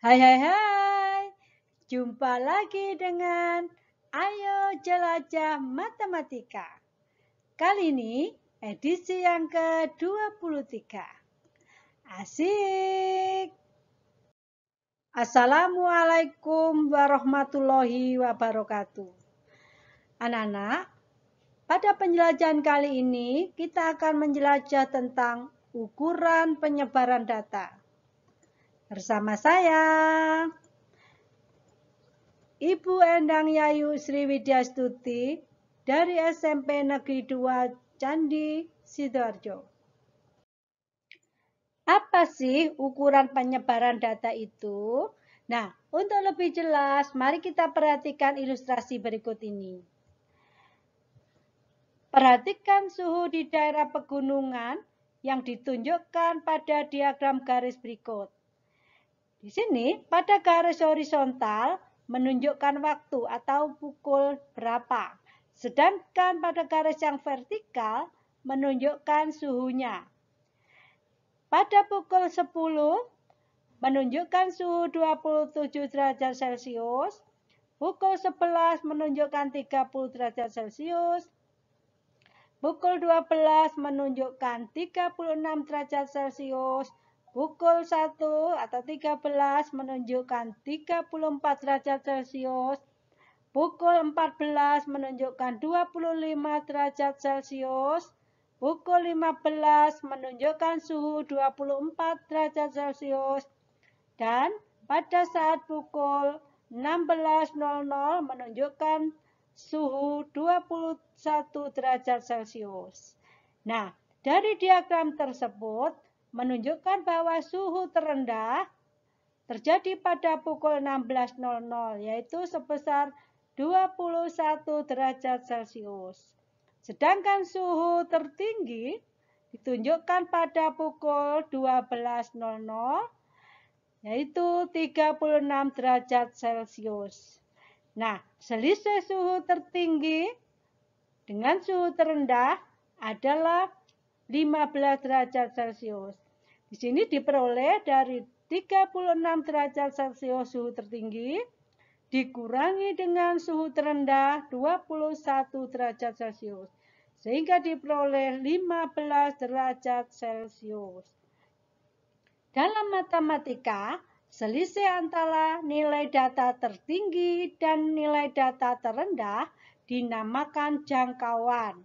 Hai hai hai, jumpa lagi dengan Ayo Jelajah Matematika. Kali ini edisi yang ke-23. Asik! Assalamualaikum warahmatullahi wabarakatuh. Anak-anak, pada penjelajahan kali ini kita akan menjelajah tentang ukuran penyebaran data. Bersama saya, Ibu Endang Yayu Sriwidyastuti dari SMP Negeri 2 Candi, Sidoarjo. Apa sih ukuran penyebaran data itu? Nah, untuk lebih jelas, mari kita perhatikan ilustrasi berikut ini. Perhatikan suhu di daerah pegunungan yang ditunjukkan pada diagram garis berikut. Di sini, pada garis horizontal menunjukkan waktu atau pukul berapa. Sedangkan pada garis yang vertikal menunjukkan suhunya. Pada pukul 10 menunjukkan suhu 27 derajat Celcius. Pukul 11 menunjukkan 30 derajat Celcius. Pukul 12 menunjukkan 36 derajat Celcius. Pukul 1 atau 13 menunjukkan 34 derajat Celcius. Pukul 14 menunjukkan 25 derajat Celcius. Pukul 15 menunjukkan suhu 24 derajat Celcius. Dan pada saat pukul 16.00 menunjukkan suhu 21 derajat Celcius. Nah, dari diagram tersebut menunjukkan bahwa suhu terendah terjadi pada pukul 16.00, yaitu sebesar 21 derajat Celcius. Sedangkan suhu tertinggi ditunjukkan pada pukul 12.00, yaitu 36 derajat Celcius. Nah, selisih suhu tertinggi dengan suhu terendah adalah 15 derajat Celcius. Di sini diperoleh dari 36 derajat Celcius suhu tertinggi dikurangi dengan suhu terendah 21 derajat Celcius. Sehingga diperoleh 15 derajat Celcius. Dalam matematika, selisih antara nilai data tertinggi dan nilai data terendah dinamakan jangkauan.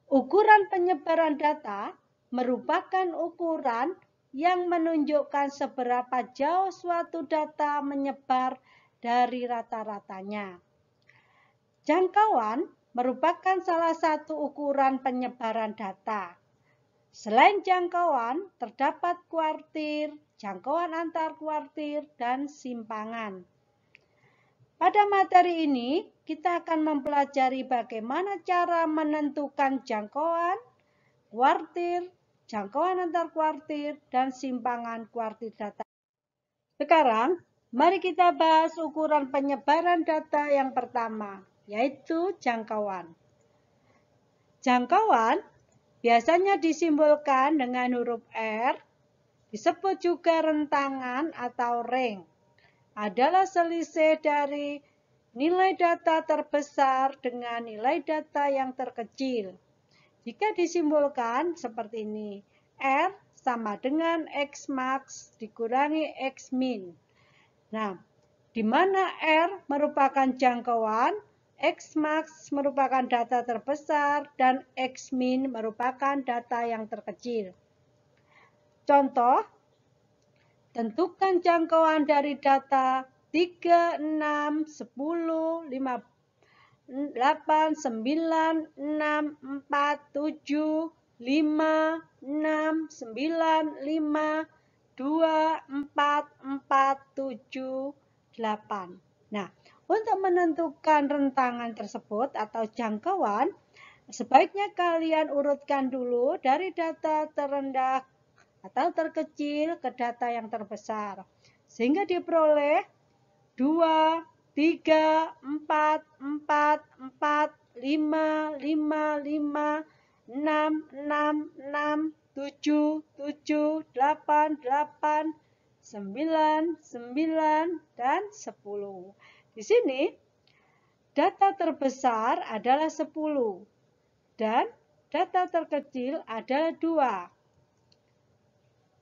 Ukuran penyebaran data merupakan ukuran yang menunjukkan seberapa jauh suatu data menyebar dari rata-ratanya. Jangkauan merupakan salah satu ukuran penyebaran data. Selain jangkauan, terdapat kuartir, jangkauan antar kuartir, dan simpangan. Pada materi ini, kita akan mempelajari bagaimana cara menentukan jangkauan, kuartir, jangkauan antar kuartir, dan simpangan kuartir data. Sekarang, mari kita bahas ukuran penyebaran data yang pertama, yaitu jangkauan. Jangkauan biasanya disimbolkan dengan huruf R, disebut juga rentangan atau range. Adalah selisih dari nilai data terbesar dengan nilai data yang terkecil. Jika disimbolkan seperti ini, R sama dengan X max dikurangi X min. Nah, di mana R merupakan jangkauan, X max merupakan data terbesar, dan X min merupakan data yang terkecil. Contoh, tentukan jangkauan dari data 3, 6, 10, 5, 8, 9, 6, 4, 7, 5, 6, 9, 5, 2, 4, 4, 7, 8. Nah, untuk menentukan rentangan tersebut atau jangkauan, sebaiknya kalian urutkan dulu dari data terendah atau terkecil ke data yang terbesar. Sehingga diperoleh 2, 3, 4, 4, 4, 5, 5, 5, 6, 6, 6, 7, 7, 8, 8, 9, 9, dan 10. Di sini data terbesar adalah 10 dan data terkecil adalah 2.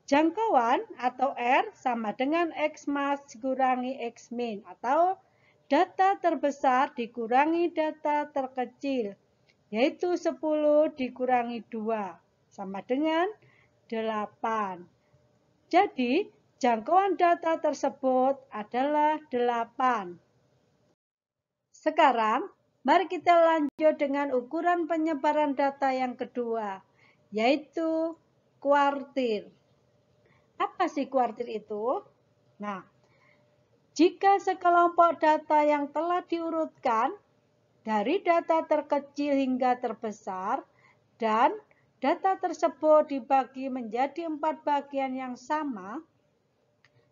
Jangkauan atau R sama dengan X max dikurangi X min atau data terbesar dikurangi data terkecil, yaitu 10 dikurangi 2 sama dengan 8. Jadi, jangkauan data tersebut adalah 8. Sekarang, mari kita lanjut dengan ukuran penyebaran data yang kedua, yaitu kuartil. Apa sih kuartil itu? Nah, jika sekelompok data yang telah diurutkan dari data terkecil hingga terbesar dan data tersebut dibagi menjadi 4 bagian yang sama,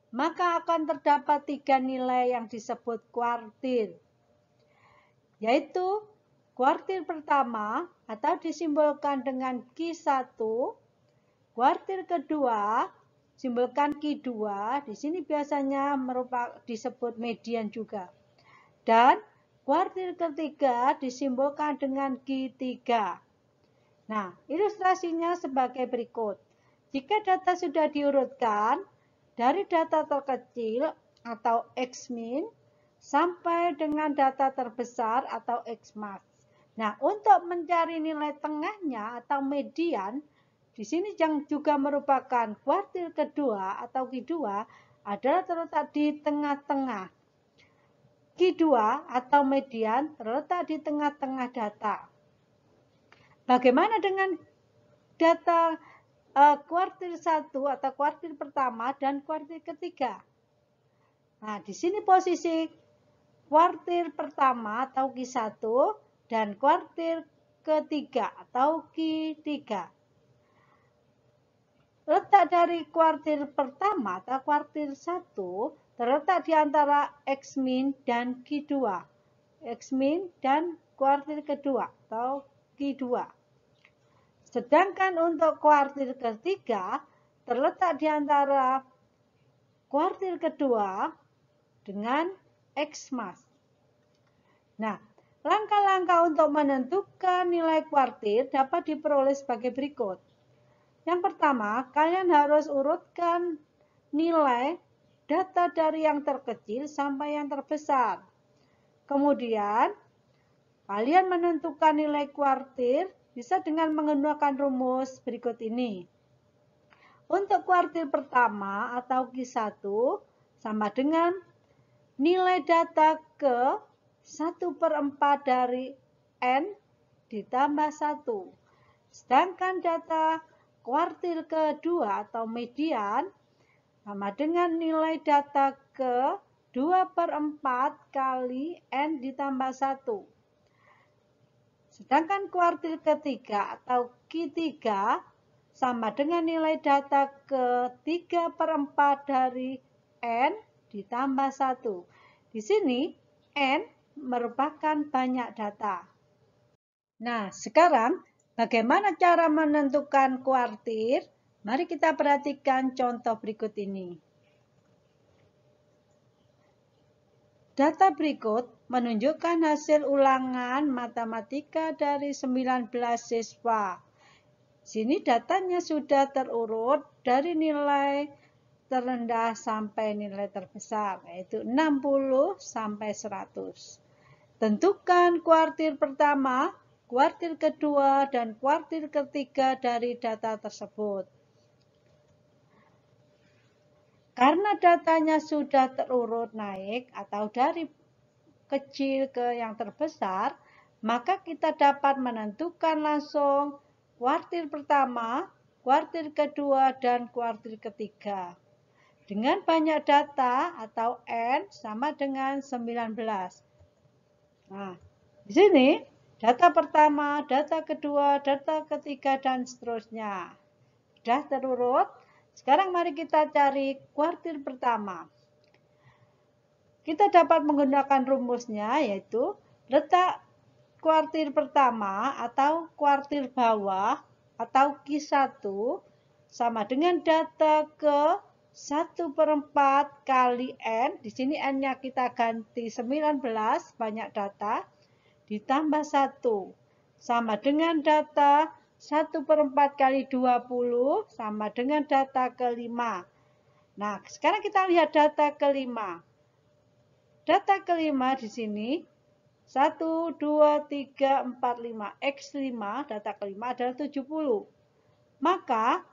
maka akan terdapat 3 nilai yang disebut kuartil, yaitu kuartil pertama atau disimbolkan dengan Q1, kuartil kedua simbolkan Q2, di sini biasanya disebut median juga, dan kuartil ketiga disimbolkan dengan Q3. Nah, ilustrasinya sebagai berikut. Jika data sudah diurutkan dari data terkecil atau X min sampai dengan data terbesar atau X max. Nah, untuk mencari nilai tengahnya atau median, di sini yang juga merupakan kuartil kedua atau Q2 adalah terletak di tengah-tengah. Q2 atau median terletak di tengah-tengah data. Bagaimana dengan data kuartil 1 atau kuartil pertama dan kuartil ketiga? Nah, di sini posisi kuartil pertama atau Q1 dan kuartil ketiga atau Q3. Letak dari kuartil pertama atau kuartil 1 terletak di antara X min dan Q2. X min dan kuartil kedua atau Q2. Sedangkan untuk kuartil ketiga terletak di antara kuartil kedua dengan X max. Nah, langkah-langkah untuk menentukan nilai kuartil dapat diperoleh sebagai berikut. Yang pertama, kalian harus urutkan nilai data dari yang terkecil sampai yang terbesar. Kemudian, kalian menentukan nilai kuartil bisa dengan menggunakan rumus berikut ini. Untuk kuartil pertama atau Q1 sama dengan nilai data ke 1/4 dari N ditambah 1. Sedangkan data kuartil kedua atau median sama dengan nilai data ke 2/4 kali N ditambah 1. Sedangkan kuartil ketiga atau Q3 sama dengan nilai data ke 3/4 dari N ditambah 1. Di sini N merupakan banyak data. Nah, sekarang bagaimana cara menentukan kuartil? Mari kita perhatikan contoh berikut ini. Data berikut menunjukkan hasil ulangan matematika dari 19 siswa. Sini datanya sudah terurut dari nilai terendah sampai nilai terbesar, yaitu 60 sampai 100. Tentukan kuartil pertama, kuartil kedua, dan kuartil ketiga dari data tersebut. Karena datanya sudah terurut naik atau dari kecil ke yang terbesar, maka kita dapat menentukan langsung kuartil pertama, kuartil kedua, dan kuartil ketiga. Dengan banyak data atau N sama dengan 19. Nah, di sini data pertama, data kedua, data ketiga, dan seterusnya. Sudah terurut. Sekarang mari kita cari kuartil pertama. Kita dapat menggunakan rumusnya, yaitu letak kuartil pertama atau kuartil bawah atau Q1 sama dengan data ke 1/4 kali N, di sini N-nya kita ganti 19, banyak data, ditambah 1, sama dengan data 1/4 kali 20, sama dengan data kelima. Nah, sekarang kita lihat data kelima. Data kelima di sini, 1, 2, 3, 4, 5. X5, data kelima adalah 70. Maka,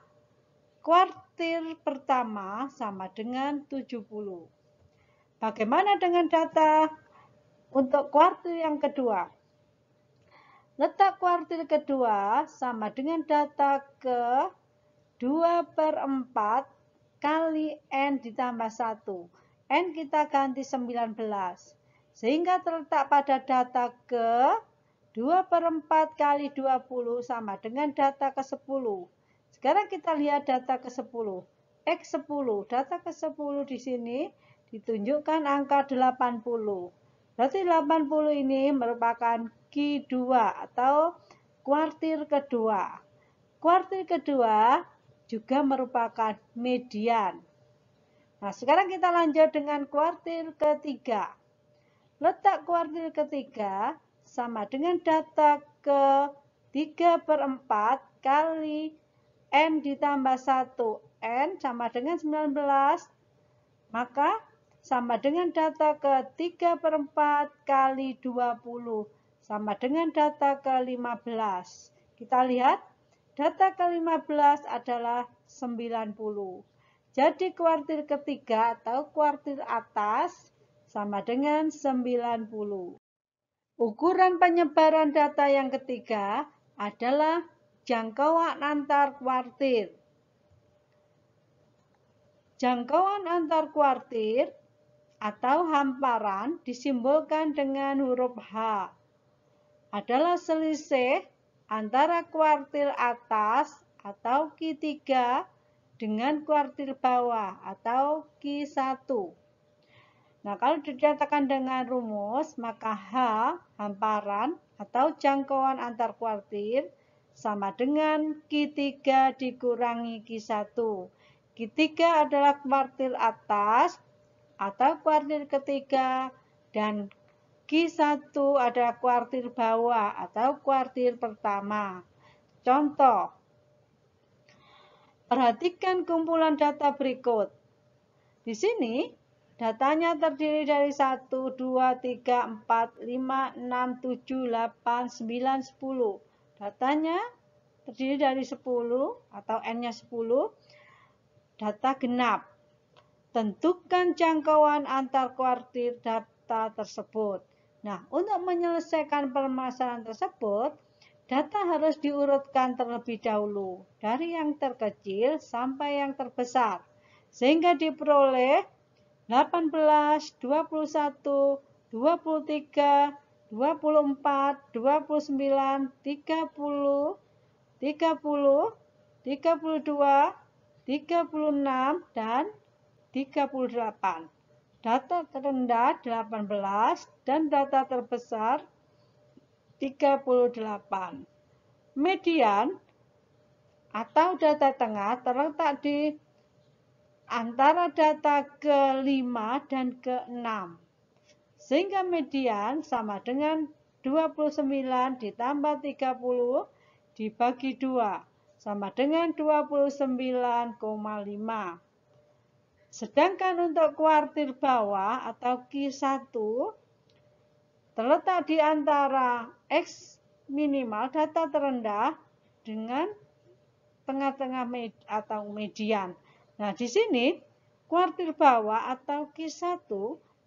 kuartil pertama sama dengan 70. Bagaimana dengan data untuk kuartil yang kedua? Letak kuartil kedua sama dengan data ke 2/4 kali N ditambah 1. N kita ganti 19. Sehingga terletak pada data ke 2/4 kali 20 sama dengan data ke 10. Sekarang kita lihat data ke 10. X10, data ke 10 di sini ditunjukkan angka 80. Berarti 80 ini merupakan Q2 atau kuartil kedua. Kuartil kedua juga merupakan median. Nah, sekarang kita lanjut dengan kuartil ketiga. Letak kuartil ketiga sama dengan data ke 3/4 kali N ditambah 1. N sama dengan 19. Maka sama dengan data ke 3/4 kali 20. Sama dengan data ke 15. Kita lihat, data ke 15 adalah 90. Jadi kuartil ketiga atau kuartil atas sama dengan 90. Ukuran penyebaran data yang ketiga adalah jangkauan antar kuartil. Jangkauan antar kuartil atau hamparan disimbolkan dengan huruf H. Adalah selisih antara kuartil atas atau Q3 dengan kuartil bawah atau Q1. Nah, kalau dinyatakan dengan rumus, maka H, hamparan atau jangkauan antar kuartil, sama dengan Q3 dikurangi Q1. Q3 adalah kuartil atas atau kuartil ketiga, dan Q1 adalah kuartil bawah atau kuartil pertama. Contoh, perhatikan kumpulan data berikut. Di sini, datanya terdiri dari 1, 2, 3, 4, 5, 6, 7, 8, 9, 10. Datanya terdiri dari 10 atau N-nya 10. Data genap. Tentukan jangkauan antar kuartil data tersebut. Nah, untuk menyelesaikan permasalahan tersebut, data harus diurutkan terlebih dahulu dari yang terkecil sampai yang terbesar, sehingga diperoleh 18, 21, 23, 24, 29, 30, 30, 32, 36, dan 38. Data terendah 18 dan data terbesar 38. Median atau data tengah terletak di antara data ke-5 dan ke-6. Sehingga median sama dengan 29 ditambah 30 dibagi 2. Sama dengan 29,5. Sedangkan untuk kuartil bawah atau Q1 terletak di antara X minimal data terendah dengan tengah-tengah atau median. Nah, di sini kuartil bawah atau Q1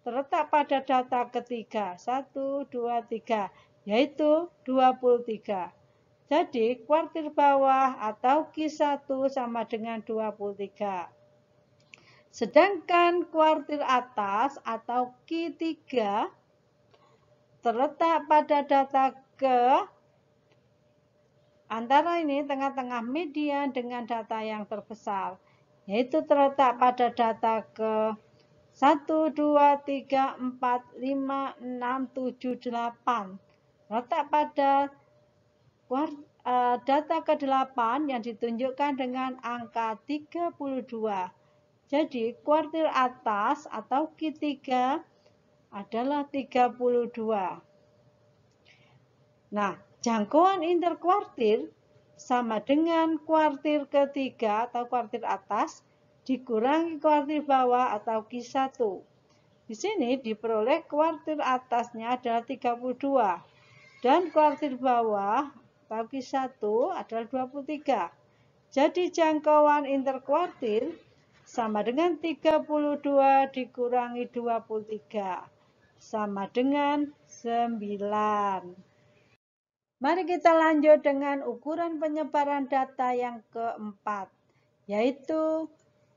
terletak pada data ketiga, 1, 2, 3, yaitu 23. Jadi, kuartil bawah atau Q1 sama dengan 23. Sedangkan kuartil atas atau Q3 terletak pada data ke antara ini tengah-tengah median dengan data yang terbesar, yaitu terletak pada data ke 1, 2, 3, 4, 5, 6, 7, 8. Terletak pada data ke-8 yang ditunjukkan dengan angka 32. Jadi kuartil atas atau Q3 adalah 32. Nah, jangkauan interkuartil sama dengan kuartil ketiga atau kuartil atas dikurangi kuartil bawah atau Q1. Di sini diperoleh kuartil atasnya adalah 32 dan kuartil bawah atau Q1 adalah 23. Jadi jangkauan interkuartil sama dengan 32 dikurangi 23 sama dengan 9. Mari kita lanjut dengan ukuran penyebaran data yang keempat, yaitu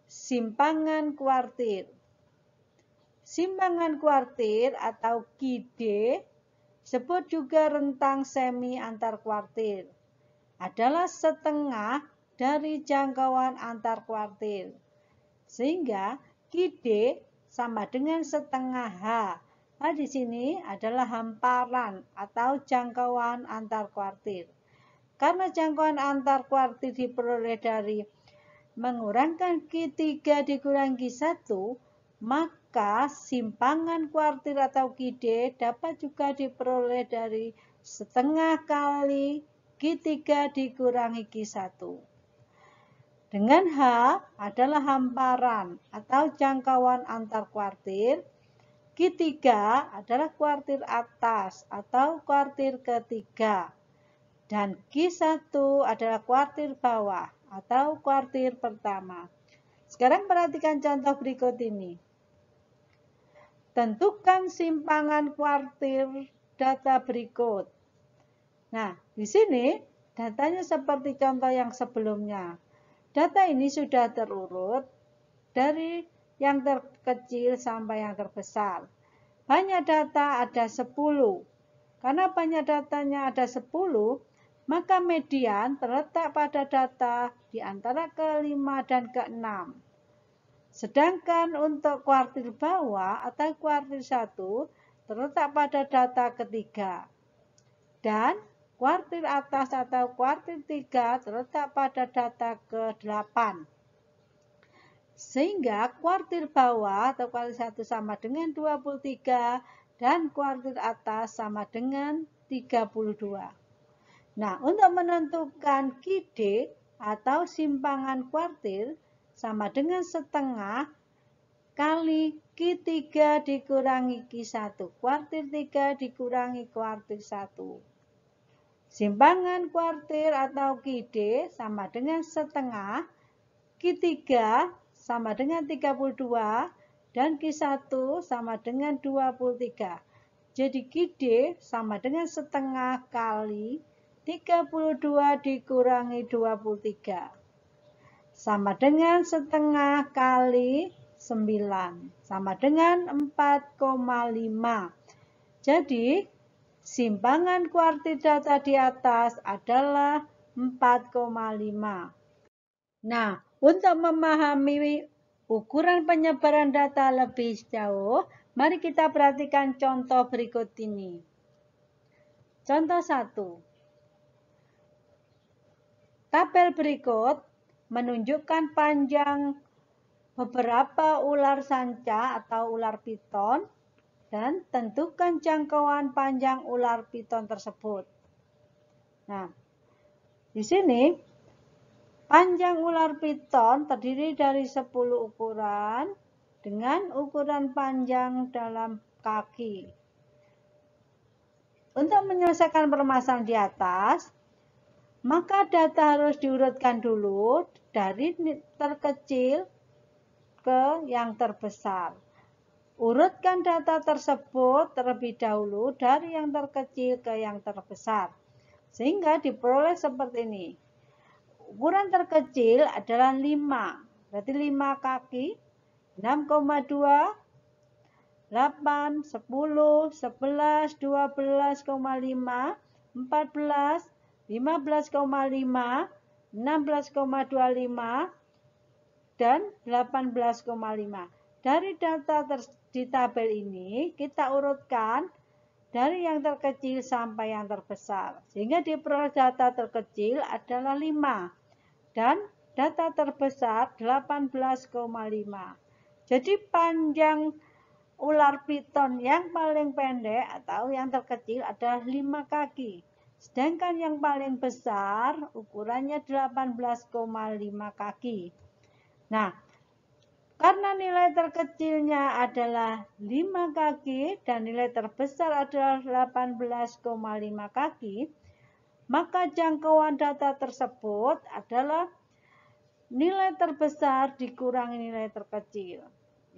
simpangan kuartil. Simpangan kuartil atau QD, disebut juga rentang semi antar kuartil, adalah setengah dari jangkauan antar kuartil. Sehingga QD sama dengan setengah H. Nah, di sini adalah hamparan atau jangkauan antar kuartil. Karena jangkauan antar kuartil diperoleh dari mengurangkan Q3 dikurangi Q1, maka simpangan kuartil atau QD dapat juga diperoleh dari setengah kali Q3 dikurangi Q1. Dengan H adalah hamparan atau jangkauan antar kuartil. Q3 adalah kuartil atas atau kuartil ketiga. Dan Q1 adalah kuartil bawah atau kuartil pertama. Sekarang perhatikan contoh berikut ini. Tentukan simpangan kuartil data berikut. Nah, di sini datanya seperti contoh yang sebelumnya. Data ini sudah terurut dari yang terkecil sampai yang terbesar. Banyak data ada 10. Karena banyak datanya ada 10, maka median terletak pada data di antara ke-5 dan ke-6. Sedangkan untuk kuartil bawah atau kuartil 1 terletak pada data ketiga. Dan kuartil atas atau kuartil 3 terletak pada data ke-8. Sehingga kuartil bawah atau kuartil 1 sama dengan 23 dan kuartil atas sama dengan 32. Nah, untuk menentukan QD atau simpangan kuartil sama dengan setengah kali Q3 dikurangi Q1. Kuartil 3 dikurangi kuartil 1. Simpangan kuartil atau QD sama dengan setengah Q3 sama dengan 32 dan Q1 sama dengan 23. Jadi QD sama dengan setengah kali 32 dikurangi 23. Sama dengan setengah kali 9. Sama dengan 4,5. Jadi simpangan kuartil data di atas adalah 4,5. Nah, untuk memahami ukuran penyebaran data lebih jauh, mari kita perhatikan contoh berikut ini. Contoh 1. Tabel berikut menunjukkan panjang beberapa ular sanca atau ular piton dan tentukan jangkauan panjang ular piton tersebut. Nah, di sini panjang ular piton terdiri dari 10 ukuran dengan ukuran panjang dalam kaki. Untuk menyelesaikan permasalahan di atas, maka data harus diurutkan dulu dari terkecil ke yang terbesar. Urutkan data tersebut terlebih dahulu dari yang terkecil ke yang terbesar, sehingga diperoleh seperti ini. Ukuran terkecil adalah 5, berarti 5 kaki, 6,2, 8, 10, 11, 12,5, 14, 15,5, 16,25, dan 18,5. Dari data di tabel ini, kita urutkan dari yang terkecil sampai yang terbesar. Sehingga diperoleh data terkecil adalah 5. Dan data terbesar 18,5. Jadi panjang ular piton yang paling pendek atau yang terkecil adalah 5 kaki. Sedangkan yang paling besar ukurannya 18,5 kaki. Nah, karena nilai terkecilnya adalah 5 kaki dan nilai terbesar adalah 18,5 kaki, maka jangkauan data tersebut adalah nilai terbesar dikurangi nilai terkecil,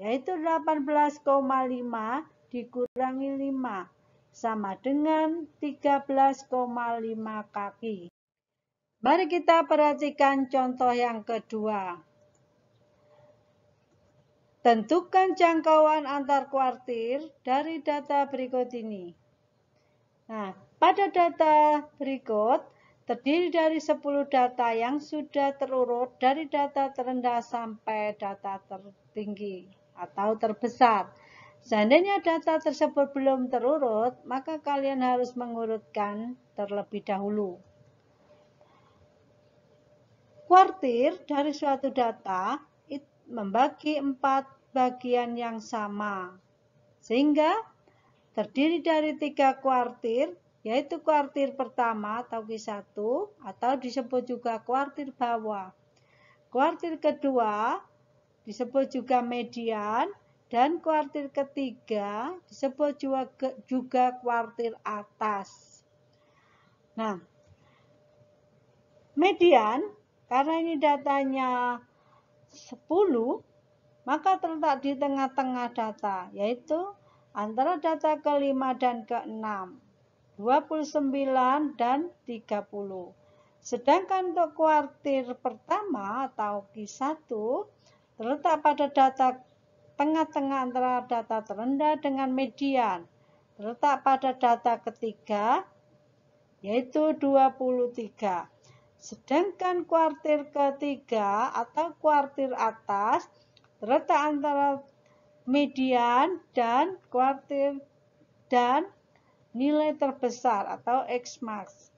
yaitu 18,5 dikurangi 5, sama dengan 13,5 kaki. Mari kita perhatikan contoh yang kedua. Tentukan jangkauan antar kuartir dari data berikut ini. Nah, pada data berikut terdiri dari 10 data yang sudah terurut dari data terendah sampai data tertinggi atau terbesar. Seandainya data tersebut belum terurut, maka kalian harus mengurutkan terlebih dahulu. Kuartir dari suatu data membagi 4 bagian yang sama, sehingga terdiri dari 3 kuartir, yaitu kuartir pertama atau Q1 atau disebut juga kuartir bawah. Kuartir kedua disebut juga median, dan kuartir ketiga disebut juga kuartir atas. Nah, median, karena ini datanya 10, maka terletak di tengah-tengah data, yaitu antara data ke-5 dan ke-6, 29 dan 30. Sedangkan untuk kuartir pertama atau Q1 terletak pada data tengah-tengah antara data terendah dengan median, terletak pada data ketiga, yaitu 23. Sedangkan kuartir ketiga atau kuartir atas terletak antara median dan kuartir dan nilai terbesar atau X-max.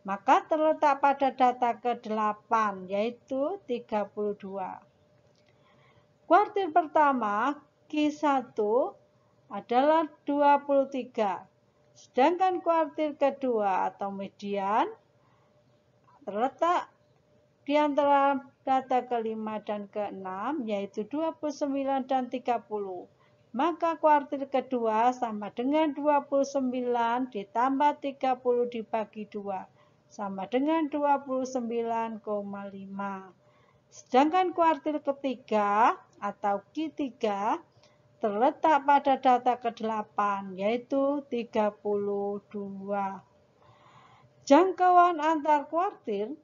Maka terletak pada data ke-8, yaitu 32. Kuartir pertama Q1 adalah 23. Sedangkan kuartir kedua atau median terletak di antara data ke-5 dan ke-6, yaitu 29 dan 30. Maka kuartir kedua sama dengan 29 ditambah 30 dibagi 2, sama dengan 29,5. Sedangkan kuartir ketiga atau Q3 terletak pada data ke-8, yaitu 32. Jangkauan antar kuartir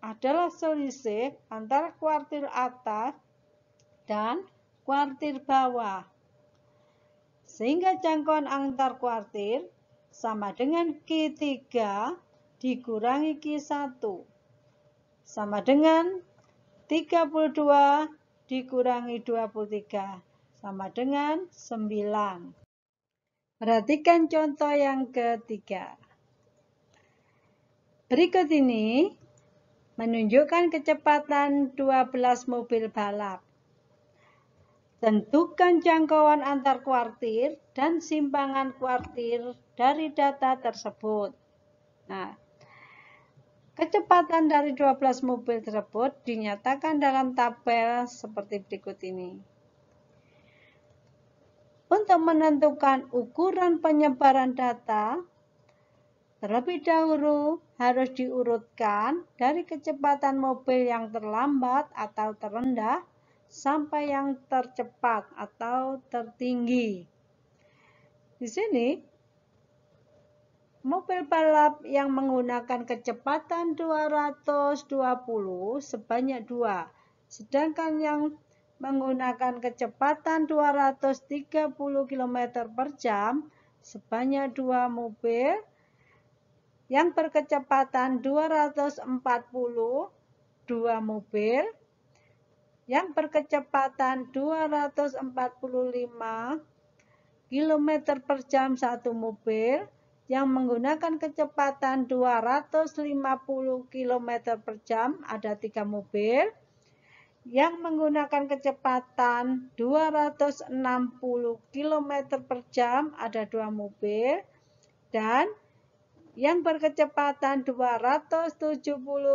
adalah selisih antara kuartir atas dan kuartir bawah. Sehingga jangkauan antar kuartir sama dengan Q3 dikurangi Q1, sama dengan 32 dikurangi 23, sama dengan 9. Perhatikan contoh yang ketiga. Berikut ini menunjukkan kecepatan 12 mobil balap. Tentukan jangkauan antar kuartir dan simpangan kuartir dari data tersebut. Nah, kecepatan dari 12 mobil tersebut dinyatakan dalam tabel seperti berikut ini. Untuk menentukan ukuran penyebaran data, terlebih dahulu harus diurutkan dari kecepatan mobil yang terlambat atau terendah sampai yang tercepat atau tertinggi. Di sini, mobil balap yang menggunakan kecepatan 220 sebanyak 2, sedangkan yang menggunakan kecepatan 230 km per jam sebanyak 2 mobil. Yang berkecepatan 240, 2 mobil. Yang berkecepatan 245 km per jam 1 mobil. Yang menggunakan kecepatan 250 km per jam ada 3 mobil. yang menggunakan kecepatan 260 km per jam ada 2 mobil, dan yang berkecepatan 270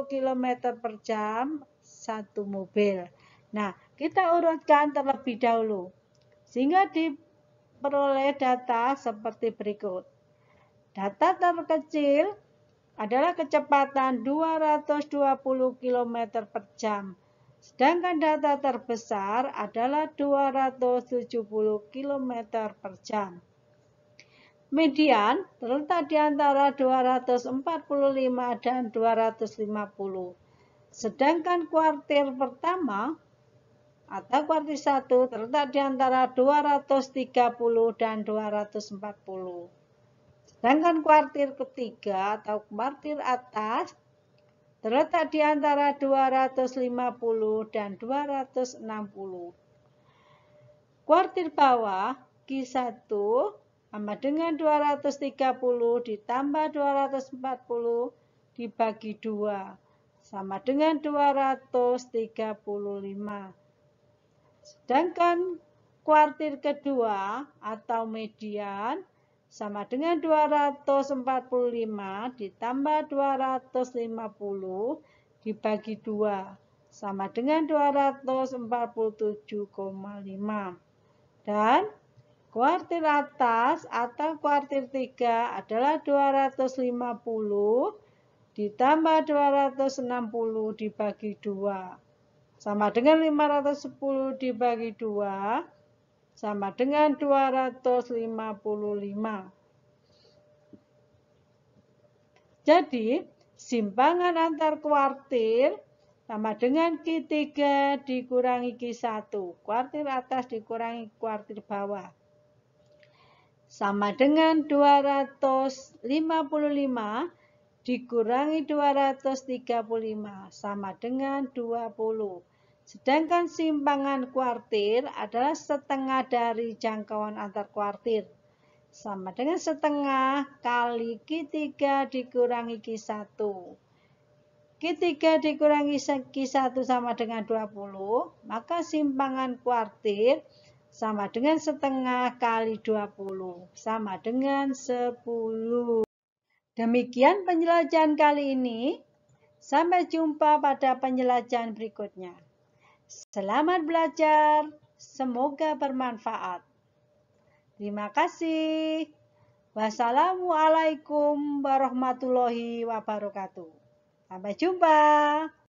km per jam 1 mobil. Nah, kita urutkan terlebih dahulu sehingga diperoleh data seperti berikut. Data terkecil adalah kecepatan 220 km per jam. Sedangkan data terbesar adalah 270 km per jam. Median terletak di antara 245 dan 250. Sedangkan kuartil pertama atau kuartil 1 terletak di antara 230 dan 240. Sedangkan kuartil ketiga atau kuartil atas terletak di antara 250 dan 260. Kuartil bawah Q1 sama dengan 230 ditambah 240 dibagi 2 sama dengan 235. Sedangkan kuartil kedua atau median sama dengan 245 ditambah 250 dibagi 2 sama dengan 247,5. Dan kuartil atas atau kuartil 3 adalah 250 ditambah 260 dibagi 2 sama dengan 510 dibagi 2 sama dengan 255. Jadi, simpangan antar kuartil sama dengan Q3 dikurangi Q1. Kuartil atas dikurangi kuartil bawah. Sama dengan 255 dikurangi 235 sama dengan 20. Sedangkan simpangan kuartil adalah setengah dari jangkauan antar kuartil. Sama dengan setengah kali Q3 dikurangi Q1. Q3 dikurangi Q1 sama dengan 20, maka simpangan kuartil sama dengan setengah kali 20, sama dengan 10. Demikian penjelajahan kali ini. Sampai jumpa pada penjelajahan berikutnya. Selamat belajar, semoga bermanfaat. Terima kasih. Wassalamualaikum warahmatullahi wabarakatuh. Sampai jumpa.